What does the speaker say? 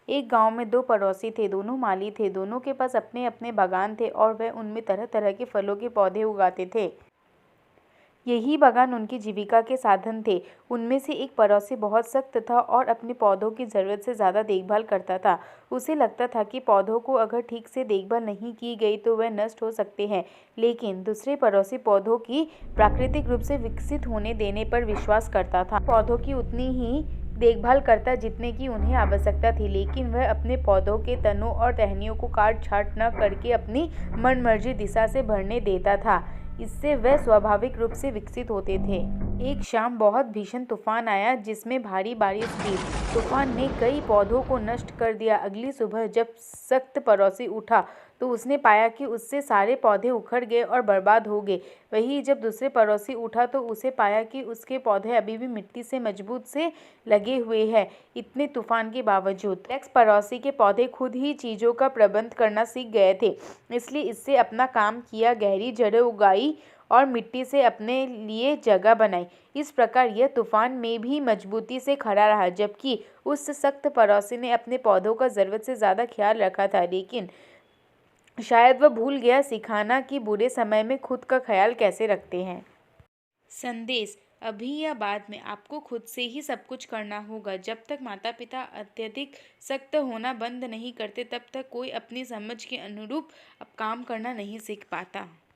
एक गांव में दो पड़ोसी थे। दोनों माली थे। दोनों के पास अपने अपने बागान थे और वह उनमें तरह तरह के फलों के पौधे उगाते थे। यही बागान उनकी जीविका के साधन थे। उनमें से एक पड़ोसी बहुत सख्त था और अपने पौधों की ज़रूरत से ज़्यादा देखभाल करता था। उसे लगता था कि पौधों को अगर ठीक से देखभाल नहीं की गई तो वह नष्ट हो सकते हैं। लेकिन दूसरे पड़ोसी पौधों की प्राकृतिक रूप से विकसित होने देने पर विश्वास करता था। पौधों की उतनी ही देखभाल करता जितने की उन्हें आवश्यकता थी, लेकिन वह अपने पौधों के तनों और टहनियों को काट छाँट न करके अपनी मनमर्जी दिशा से भरने देता था। इससे वह स्वाभाविक रूप से विकसित होते थे। एक शाम बहुत भीषण तूफान आया जिसमें भारी बारिश थी। तूफान ने कई पौधों को नष्ट कर दिया। अगली सुबह जब सख्त पड़ोसी उठा तो उसने पाया कि उससे सारे पौधे उखड़ गए और बर्बाद हो गए। वहीं जब दूसरे पड़ोसी उठा तो उसे पाया कि उसके पौधे अभी भी मिट्टी से मजबूत से लगे हुए हैं, इतने तूफान के बावजूद। एक्स पड़ोसी के पौधे खुद ही चीज़ों का प्रबंध करना सीख गए थे, इसलिए इससे अपना काम किया, गहरी जड़ें उगाई और मिट्टी से अपने लिए जगह बनाई। इस प्रकार यह तूफान में भी मजबूती से खड़ा रहा, जबकि उस सख्त पड़ोसी ने अपने पौधों का ज़रूरत से ज़्यादा ख्याल रखा था। लेकिन शायद वह भूल गया सिखाना कि बुरे समय में खुद का ख्याल कैसे रखते हैं। संदेश: अभी या बाद में आपको खुद से ही सब कुछ करना होगा। जब तक माता पिता अत्यधिक सख्त होना बंद नहीं करते तब तक कोई अपनी समझ के अनुरूप अब काम करना नहीं सीख पाता।